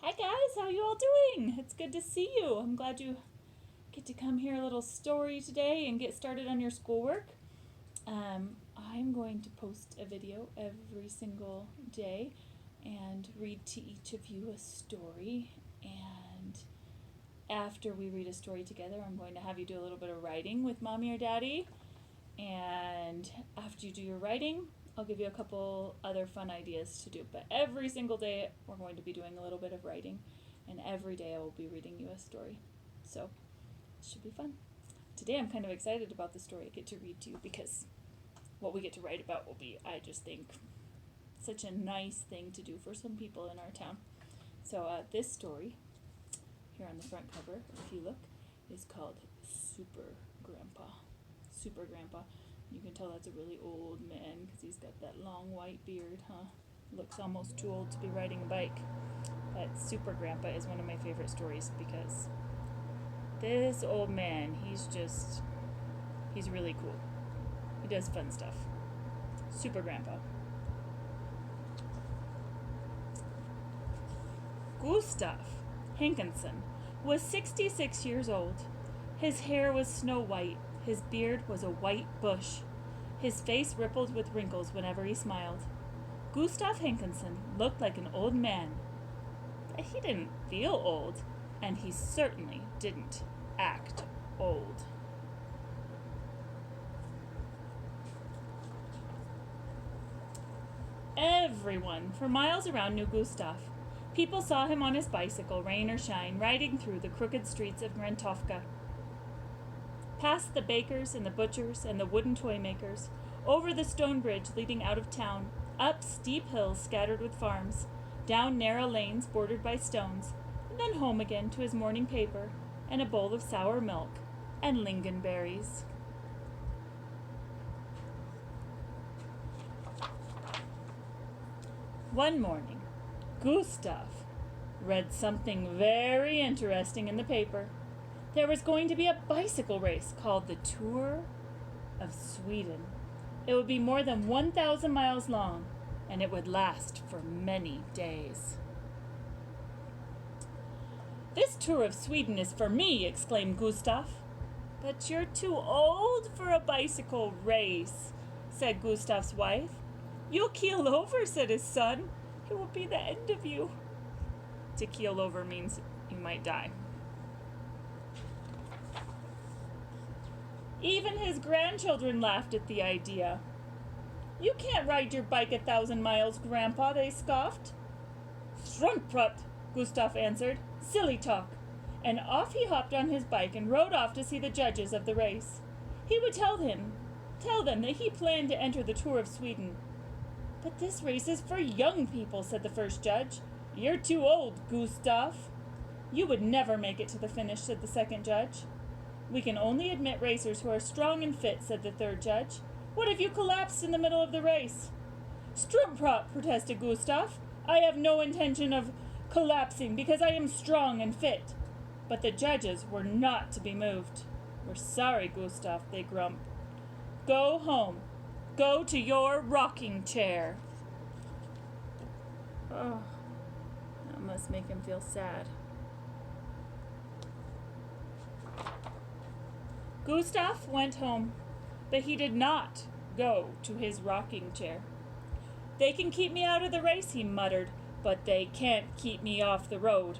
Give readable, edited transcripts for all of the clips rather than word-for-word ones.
Hi guys, how you all doing? It's good to see you. I'm glad you get to come hear a little story today and get started on your schoolwork. I'm going to post a video every single day and read to each of you a story. And after we read a story together, I'm going to have you do a little bit of writing with mommy or daddy. And after you do your writing, I'll give you a couple other fun ideas to do. But every single day, we're going to be doing a little bit of writing. And every day, I will be reading you a story. So, it should be fun. Today, I'm kind of excited about the story I get to read to you because what we get to write about will be, I just think, such a nice thing to do for some people in our town. So, this story, here on the front cover, if you look, is called Super Grandpa. Super Grandpa. You can tell that's a really old man because he's got that long white beard, huh? Looks almost too old to be riding a bike. But Super Grandpa is one of my favorite stories because this old man, he's really cool. He does fun stuff. Super Grandpa. Gustav Hankinson was 66 years old. His hair was snow white. His beard was a white bush. His face rippled with wrinkles whenever he smiled. Gustav Hankinson looked like an old man, but he didn't feel old, and he certainly didn't act old. Everyone for miles around knew Gustav. People saw him on his bicycle, rain or shine, riding through the crooked streets of Grantovka. Past the bakers and the butchers and the wooden toy makers, over the stone bridge leading out of town, up steep hills scattered with farms, down narrow lanes bordered by stones, and then home again to his morning paper and a bowl of sour milk and lingonberries. One morning, Gustav read something very interesting in the paper. There was going to be a bicycle race called the Tour of Sweden. It would be more than 1,000 miles long, and it would last for many days. "This Tour of Sweden is for me," exclaimed Gustav. "But you're too old for a bicycle race," said Gustav's wife. "You'll keel over," said his son. "It will be the end of you." To keel over means you might die. Even his grandchildren laughed at the idea. "You can't ride your bike 1,000 miles, Grandpa," they scoffed. "Strumprat," Gustav answered. "Silly talk." And off he hopped on his bike and rode off to see the judges of the race. He would tell them that he planned to enter the Tour of Sweden. "But this race is for young people," said the first judge. "You're too old, Gustav." "You would never make it to the finish," said the second judge. "We can only admit racers who are strong and fit," said the third judge. "What if you collapsed in the middle of the race?" "Strumprat," protested Gustav. "I have no intention of collapsing because I am strong and fit." But the judges were not to be moved. "We're sorry, Gustav," they grumped. "Go home. Go to your rocking chair." Oh, that must make him feel sad. Gustav went home, but he did not go to his rocking chair. "They can keep me out of the race," he muttered, "but they can't keep me off the road."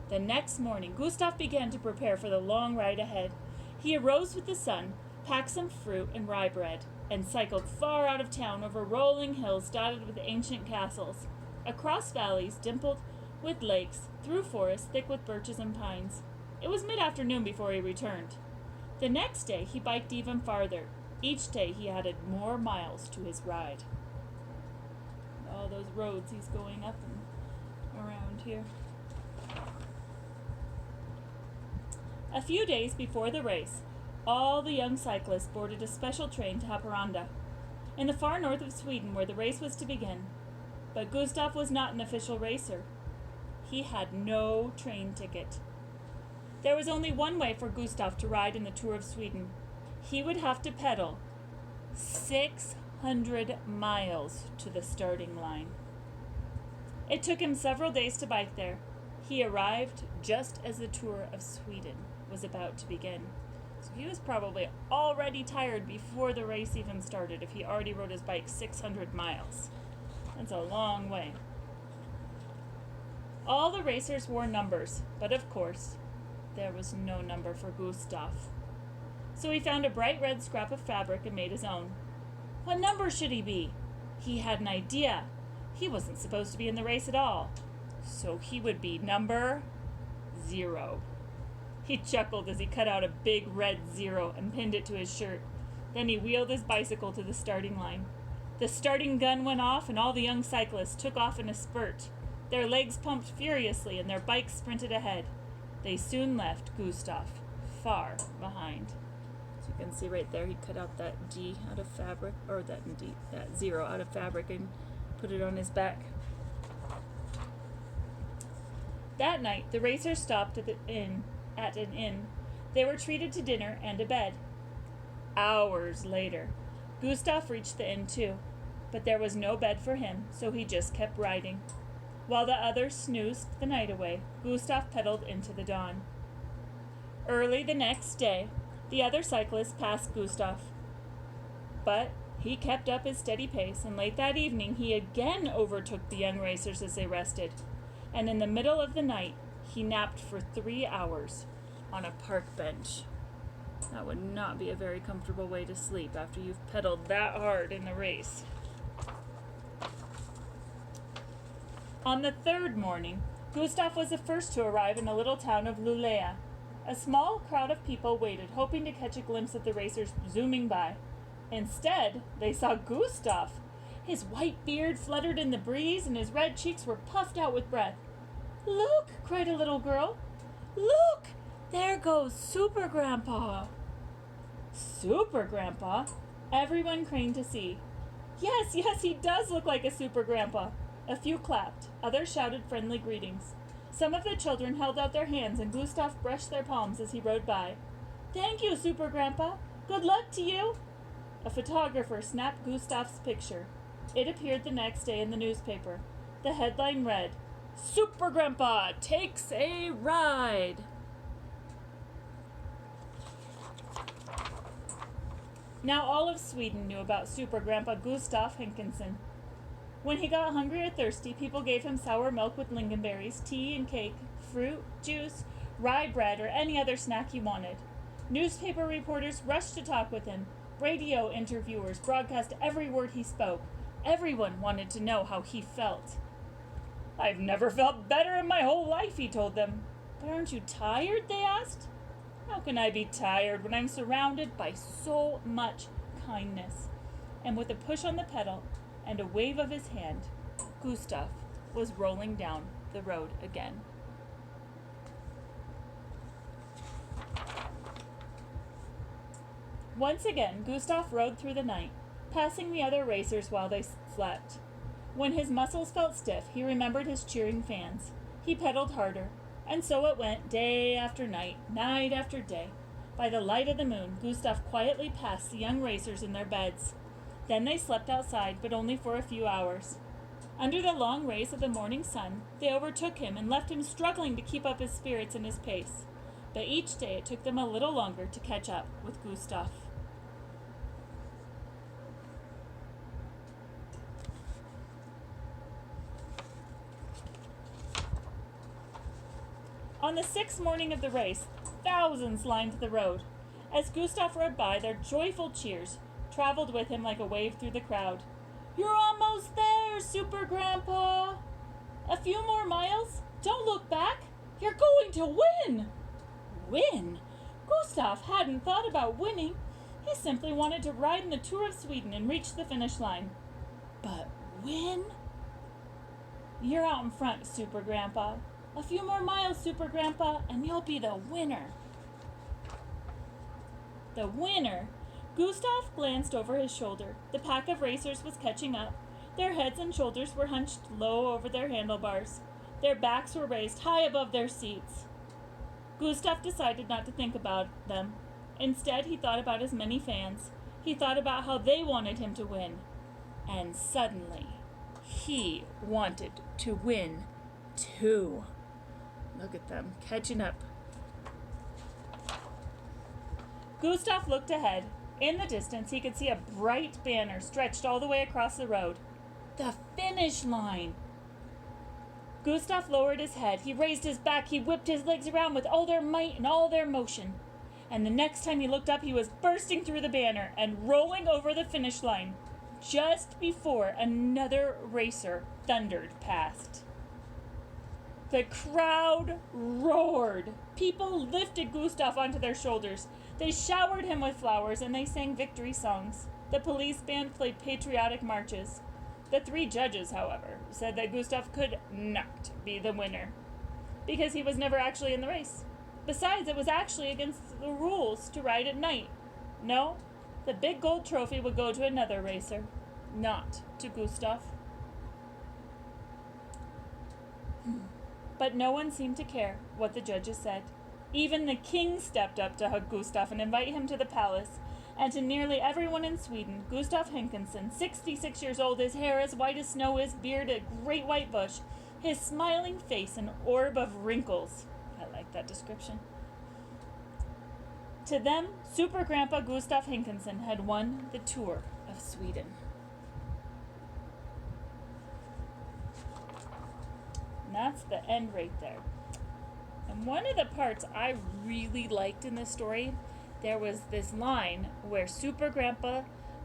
The next morning, Gustav began to prepare for the long ride ahead. He arose with the sun, packed some fruit and rye bread, and cycled far out of town over rolling hills dotted with ancient castles, across valleys dimpled with lakes, through forests thick with birches and pines. It was mid-afternoon before he returned. The next day, he biked even farther. Each day, he added more miles to his ride. All those roads he's going up and around here. A few days before the race, all the young cyclists boarded a special train to Haparanda, in the far north of Sweden where the race was to begin. But Gustav was not an official racer. He had no train ticket. There was only one way for Gustav to ride in the Tour of Sweden. He would have to pedal 600 miles to the starting line. It took him several days to bike there. He arrived just as the tour of Sweden was about to begin. So he was probably already tired before the race even started if he already rode his bike 600 miles. That's a long way. All the racers wore numbers, but of course, there was no number for Gustav. So he found a bright red scrap of fabric and made his own. What number should he be? He had an idea. He wasn't supposed to be in the race at all. So he would be number 0. He chuckled as he cut out a big red 0 and pinned it to his shirt. Then he wheeled his bicycle to the starting line. The starting gun went off and all the young cyclists took off in a spurt. Their legs pumped furiously and their bikes sprinted ahead. They soon left Gustav far behind. So you can see right there, he cut out that G out of fabric, or that 0 out of fabric and put it on his back. That night, the racers stopped at an inn. They were treated to dinner and a bed. Hours later, Gustav reached the inn too, but there was no bed for him, so he just kept riding. While the others snoozed the night away, Gustav pedaled into the dawn. Early the next day, the other cyclists passed Gustav, but he kept up his steady pace, and late that evening he again overtook the young racers as they rested. And in the middle of the night, he napped for 3 hours on a park bench. That would not be a very comfortable way to sleep after you've pedaled that hard in the race. On the third morning, Gustav was the first to arrive in the little town of Luleå. A small crowd of people waited, hoping to catch a glimpse of the racers zooming by. Instead, they saw Gustav. His white beard fluttered in the breeze, and his red cheeks were puffed out with breath. "Look!" cried a little girl. "Look! There goes Super Grandpa!" Super Grandpa? Everyone craned to see. Yes, he does look like a Super Grandpa. A few clapped. Others shouted friendly greetings. Some of the children held out their hands, and Gustav brushed their palms as he rode by. "Thank you, Super Grandpa. Good luck to you." A photographer snapped Gustav's picture. It appeared the next day in the newspaper. The headline read, "Super Grandpa takes a ride." Now all of Sweden knew about Super Grandpa Gustav Henkenson. When he got hungry or thirsty, people gave him sour milk with lingonberries, tea and cake, fruit, juice, rye bread, or any other snack he wanted. Newspaper reporters rushed to talk with him. Radio interviewers broadcast every word he spoke. Everyone wanted to know how he felt. "I've never felt better in my whole life," he told them. "But aren't you tired?" they asked. "How can I be tired when I'm surrounded by so much kindness?" And with a push on the pedal and a wave of his hand, Gustav was rolling down the road again. Once again, Gustav rode through the night, passing the other racers while they slept. When his muscles felt stiff, he remembered his cheering fans. He pedaled harder, and so it went day after night, night after day. By the light of the moon, Gustav quietly passed the young racers in their beds. Then they slept outside, but only for a few hours. Under the long rays of the morning sun, they overtook him and left him struggling to keep up his spirits and his pace. But each day it took them a little longer to catch up with Gustav. On the sixth morning of the race, thousands lined the road. As Gustav rode by, their joyful cheers traveled with him like a wave through the crowd. "You're almost there, Super Grandpa!" "A few more miles? Don't look back! You're going to win!" Win? Gustav hadn't thought about winning. He simply wanted to ride in the Tour of Sweden and reach the finish line. But win? "You're out in front, Super Grandpa. A few more miles, Super Grandpa, and you'll be the winner." The winner? Gustav glanced over his shoulder. The pack of racers was catching up. Their heads and shoulders were hunched low over their handlebars. Their backs were raised high above their seats. Gustav decided not to think about them. Instead, he thought about his many fans. He thought about how they wanted him to win. And suddenly, he wanted to win too. Look at them, catching up. Gustav looked ahead. In the distance, he could see a bright banner stretched all the way across the road. The finish line! Gustav lowered his head. He raised his back. He whipped his legs around with all their might and all their motion. And the next time he looked up, he was bursting through the banner and rolling over the finish line, just before another racer thundered past. The crowd roared. People lifted Gustav onto their shoulders. They showered him with flowers and they sang victory songs. The police band played patriotic marches. The 3 judges, however, said that Gustav could not be the winner because he was never actually in the race. Besides, it was actually against the rules to ride at night. No, the big gold trophy would go to another racer, not to Gustav. But no one seemed to care what the judges said. Even the king stepped up to hug Gustav and invite him to the palace. And to nearly everyone in Sweden, Gustav Hinkinson, 66 years old, his hair as white as snow, his beard a great white bush, his smiling face an orb of wrinkles. I like that description. To them, Super Grandpa Gustav Hinkinson had won the Tour of Sweden. And that's the end right there. And one of the parts I really liked in this story, there was this line where Super Grandpa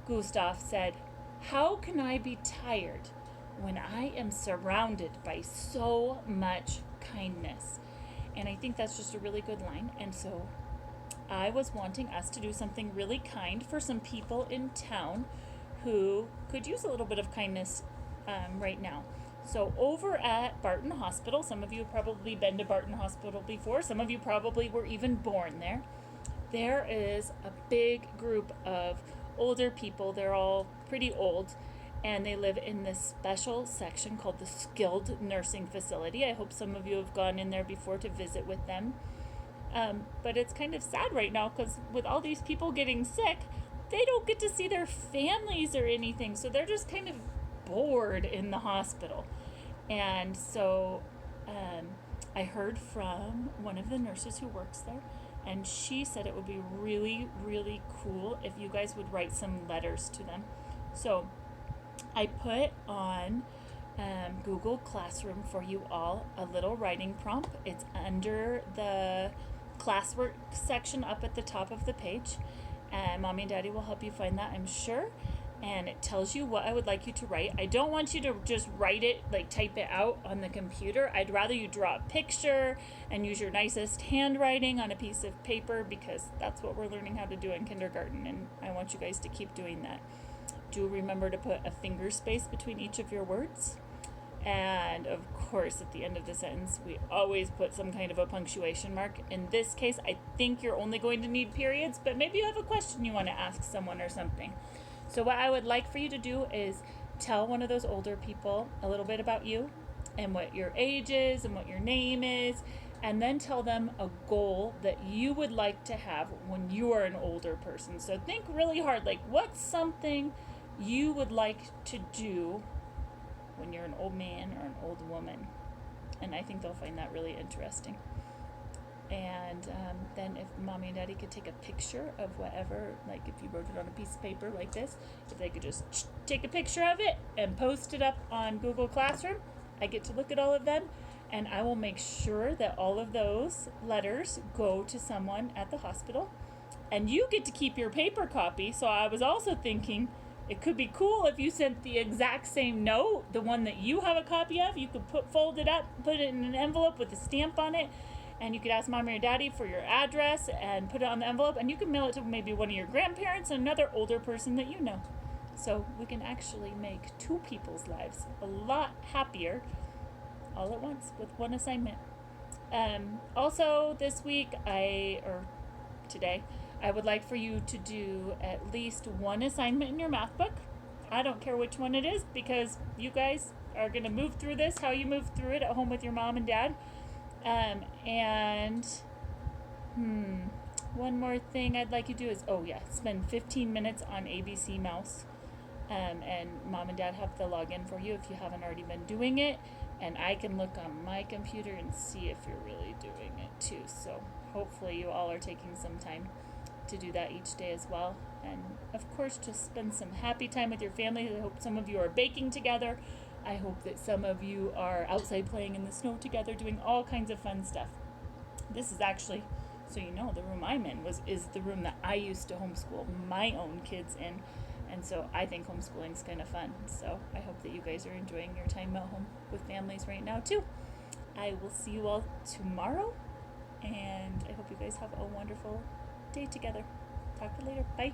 Gustav said, "How can I be tired when I am surrounded by so much kindness?" And I think that's just a really good line. And so I was wanting us to do something really kind for some people in town who could use a little bit of kindness right now. So over at Barton Hospital, some of you have probably been to Barton Hospital before. Some of you probably were even born there. There is a big group of older people. They're all pretty old, and they live in this special section called the Skilled Nursing Facility. I hope some of you have gone in there before to visit with them. But it's kind of sad right now because with all these people getting sick, they don't get to see their families or anything. So they're just kind of bored in the hospital. And so I heard from one of the nurses who works there, and she said it would be really, really cool if you guys would write some letters to them. So I put on Google Classroom for you all a little writing prompt. It's under the classwork section up at the top of the page, and Mommy and Daddy will help you find that, I'm sure. And it tells you what I would like you to write. I don't want you to just write it, like type it out on the computer. I'd rather you draw a picture and use your nicest handwriting on a piece of paper, because that's what we're learning how to do in kindergarten, and I want you guys to keep doing that. Do remember to put a finger space between each of your words. And of course, at the end of the sentence, we always put some kind of a punctuation mark. In this case, I think you're only going to need periods, but maybe you have a question you want to ask someone or something. So what I would like for you to do is tell one of those older people a little bit about you and what your age is and what your name is, and then tell them a goal that you would like to have when you are an older person. So think really hard, like what's something you would like to do when you're an old man or an old woman. And I think they'll find that really interesting. And then if Mommy and Daddy could take a picture of whatever, like if you wrote it on a piece of paper like this, if they could just take a picture of it and post it up on Google Classroom, I get to look at all of them, and I will make sure that all of those letters go to someone at the hospital. And you get to keep your paper copy. So I was also thinking it could be cool if you sent the exact same note, the one that you have a copy of. You could fold it up, put it in an envelope with a stamp on it, and you could ask Mommy or Daddy for your address and put it on the envelope, and you can mail it to maybe one of your grandparents and another older person that you know. So we can actually make two people's lives a lot happier all at once with one assignment. Also this week, today, I would like for you to do at least one assignment in your math book. I don't care which one it is, because you guys are going to move through this how you move through it at home with your mom and dad. One more thing I'd like you to do is, spend 15 minutes on ABC Mouse. And Mom and Dad have the login for you if you haven't already been doing it. and I can look on my computer and see if you're really doing it too. So hopefully you all are taking some time to do that each day as well. And of course, just spend some happy time with your family. I hope some of you are baking together. I hope that some of you are outside playing in the snow together, doing all kinds of fun stuff. This is actually, so you know, the room I'm in is the room that I used to homeschool my own kids in. And so I think homeschooling is kind of fun. So I hope that you guys are enjoying your time at home with families right now too. I will see you all tomorrow, and I hope you guys have a wonderful day together. Talk to you later. Bye.